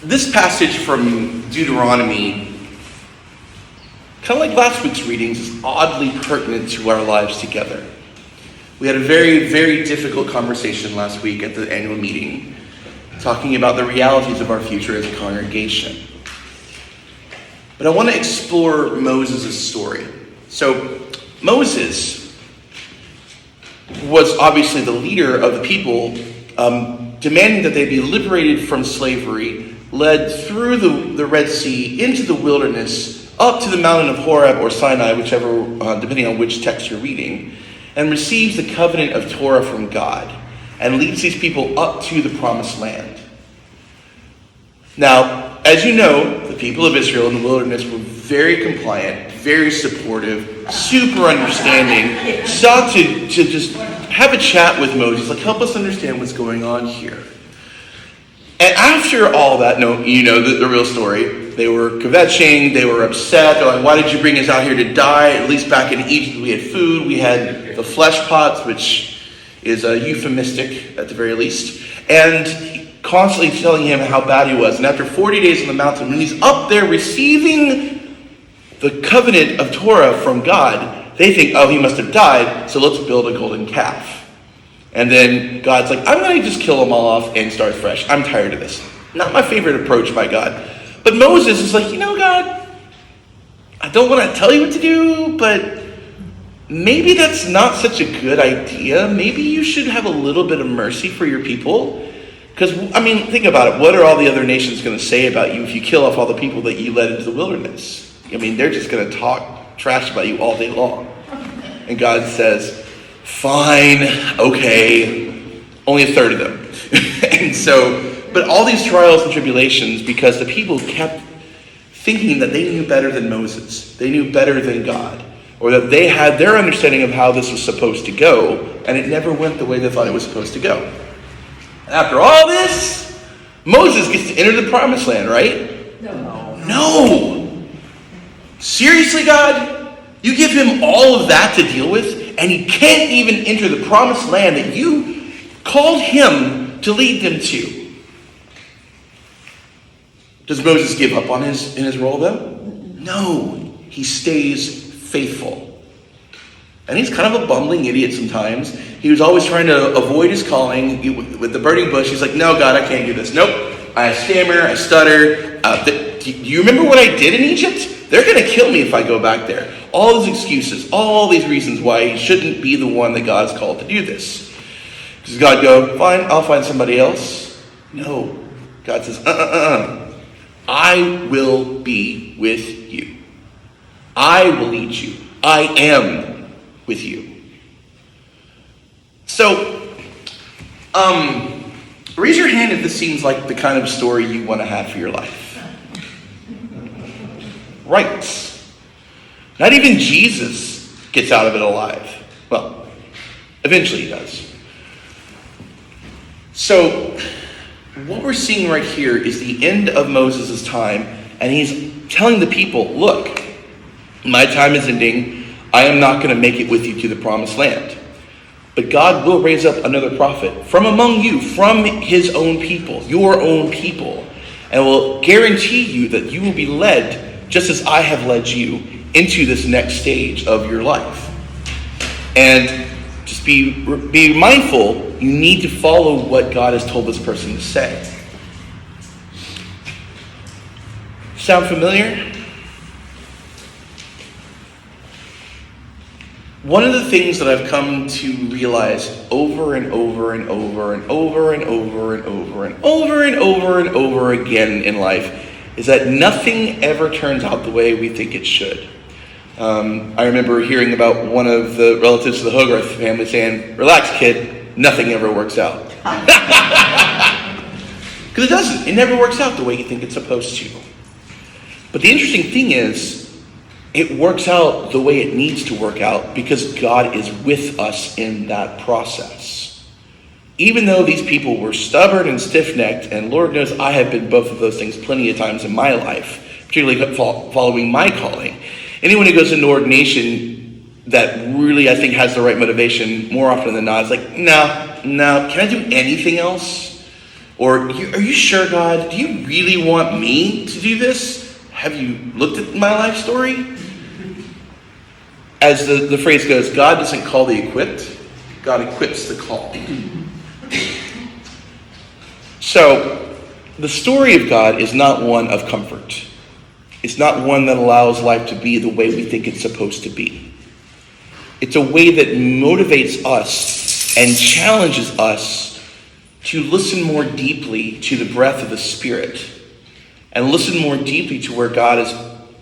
This passage from Deuteronomy, kind of like last week's readings, is oddly pertinent to our lives together. We had a very, very difficult conversation last week at the annual meeting, talking about the realities of our future as a congregation. But I want to explore Moses' story. So, Moses was obviously the leader of the people, demanding that they be liberated from slavery, led through the Red Sea, into the wilderness, up to the mountain of Horeb or Sinai, whichever, depending on which text you're reading, and receives the covenant of Torah from God, and leads these people up to the promised land. Now, as you know, the people of Israel in the wilderness were very compliant, very supportive, super understanding, sought to just have a chat with Moses, like, help us understand what's going on here. And after all that, you know the real story. They were kvetching, they were upset. They're like, why did you bring us out here to die? At least back in Egypt we had food, we had the flesh pots, which is euphemistic at the very least. And constantly telling him how bad he was. And after 40 days on the mountain, when he's up there receiving the covenant of Torah from God, they think, oh, he must have died, so let's build a golden calf. And then God's like, I'm going to just kill them all off and start fresh. I'm tired of this. Not my favorite approach by God. But Moses is like, God, I don't want to tell you what to do, but maybe that's not such a good idea. Maybe you should have a little bit of mercy for your people. Because, think about it. What are all the other nations going to say about you if you kill off all the people that you led into the wilderness? They're just going to talk trash about you all day long. And God says, fine, okay, only a third of them. And so, but all these trials and tribulations, because the people kept thinking that they knew better than Moses, they knew better than God, or that they had their understanding of how this was supposed to go, and it never went the way they thought it was supposed to go. And after all this, Moses gets to enter the promised land, right? No. Seriously, God? You give him all of that to deal with? And he can't even enter the promised land that you called him to lead them to. Does Moses give up on his role, though? No. He stays faithful. And he's kind of a bumbling idiot sometimes. He was always trying to avoid his calling. With the burning bush, he's like, no, God, I can't do this. Nope. I stammer, I stutter. Do you remember what I did in Egypt? They're going to kill me if I go back there. All these excuses, all these reasons why he shouldn't be the one that God's called to do this. Does God go, fine, I'll find somebody else? No. God says, I will be with you. I will lead you. I am with you. So, raise your hand if this seems like the kind of story you want to have for your life. Right. Not even Jesus gets out of it alive. Well, eventually he does. So, what we're seeing right here is the end of Moses' time, and he's telling the people, look, my time is ending. I am not going to make it with you to the promised land. But God will raise up another prophet from among you, from his own people, your own people, and will guarantee you that you will be led just as I have led you into this next stage of your life. And just be mindful, you need to follow what God has told this person to say. Sound familiar? One of the things that I've come to realize over and over and over and over and over and over and over and over and over again in life is that nothing ever turns out the way we think it should. I remember hearing about one of the relatives of the Hogarth family saying, relax, kid, nothing ever works out. Because it doesn't. It never works out the way you think it's supposed to. But the interesting thing is, it works out the way it needs to work out because God is with us in that process. Even though these people were stubborn and stiff-necked, and Lord knows I have been both of those things plenty of times in my life, particularly following my calling. Anyone who goes into ordination that really, I think, has the right motivation more often than not is like, no, can I do anything else? Or, are you sure, God? Do you really want me to do this? Have you looked at my life story? As the phrase goes, God doesn't call the equipped, God equips the called. So, the story of God is not one of comfort. It's not one that allows life to be the way we think it's supposed to be. It's a way that motivates us and challenges us to listen more deeply to the breath of the Spirit and listen more deeply to where God is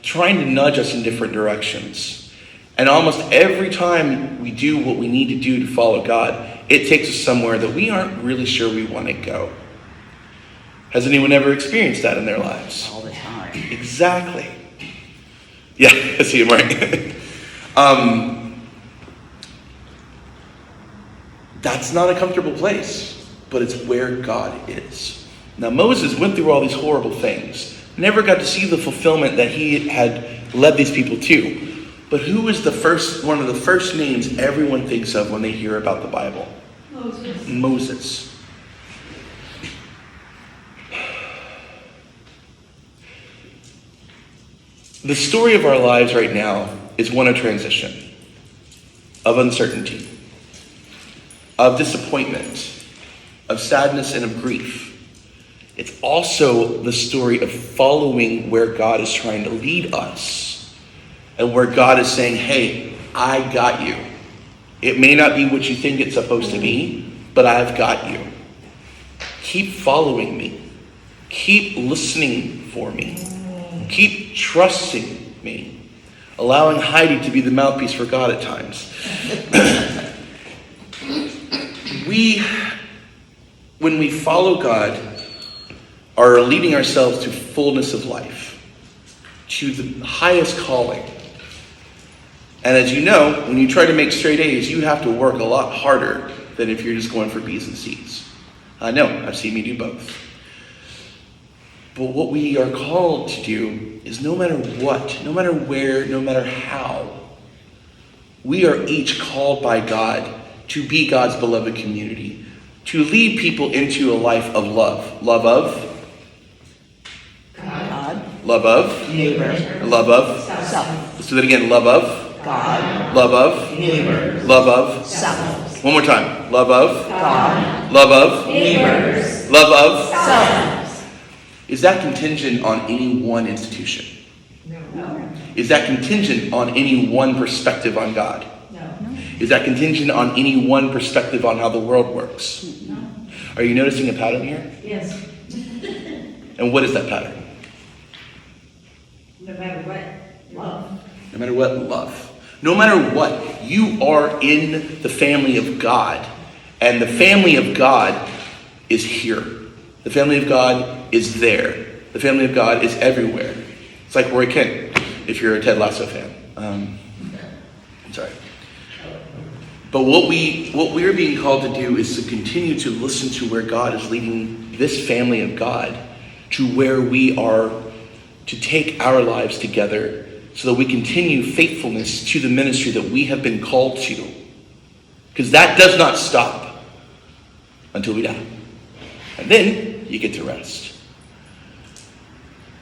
trying to nudge us in different directions. And almost every time we do what we need to do to follow God, it takes us somewhere that we aren't really sure we want to go. Has anyone ever experienced that in their lives? All the time. Exactly. Yeah, I see him right. That's not a comfortable place, but it's where God is. Now, Moses went through all these horrible things, never got to see the fulfillment that he had led these people to. But who is one of the first names everyone thinks of when they hear about the Bible? Moses. The story of our lives right now is one of transition, of uncertainty, of disappointment, of sadness, and of grief. It's also the story of following where God is trying to lead us and where God is saying, hey, I got you. It may not be what you think it's supposed to be, but I've got you. Keep following me. Keep listening for me. Keep trusting me. Allowing Heidi to be the mouthpiece for God at times. When we follow God, are leading ourselves to fullness of life, to the highest calling. And as you know, when you try to make straight A's, you have to work a lot harder than if you're just going for B's and C's. I know, I've seen me do both. But what we are called to do is no matter what, no matter where, no matter how, we are each called by God to be God's beloved community, to lead people into a life of love. Love of God. Love of Neighbor. Love of Self. Let's do that again. Love of God. Love of Neighbors. Love of Self. One more time. Love of God. Love of Neighbors. Love of Self. Is that contingent on any one institution? No. Is that contingent on any one perspective on God? No. Is that contingent on any one perspective on how the world works? No. Are you noticing a pattern here? Yes. And what is that pattern? No matter what, love. No matter what, love. No matter what, you are in the family of God. And the family of God is here. The family of God is there. The family of God is everywhere. It's like Roy Kent, if you're a Ted Lasso fan. I'm sorry. But what we're being called to do is to continue to listen to where God is leading this family of God to where we are to take our lives together so that we continue faithfulness to the ministry that we have been called to. Because that does not stop until we die. And then you get to rest.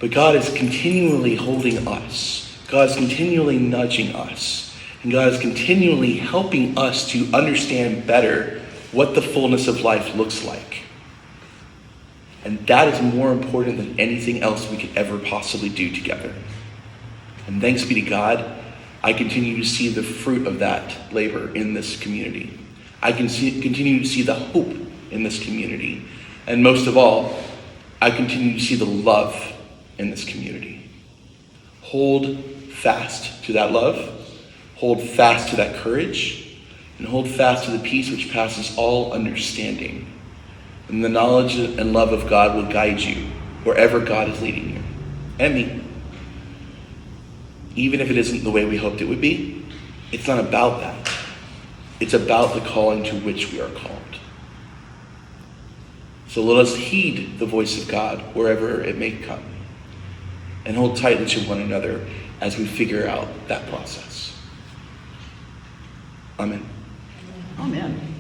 But God is continually holding us. God is continually nudging us. And God is continually helping us to understand better what the fullness of life looks like. And that is more important than anything else we could ever possibly do together. And thanks be to God, I continue to see the fruit of that labor in this community. I can continue to see the hope in this community. And most of all, I continue to see the love in this community. Hold fast to that love. Hold fast to that courage. And hold fast to the peace which passes all understanding. And the knowledge and love of God will guide you wherever God is leading you. And me. Even if it isn't the way we hoped it would be, it's not about that. It's about the calling to which we are called. So let us heed the voice of God wherever it may come. And hold tightly to one another as we figure out that process. Amen. Amen.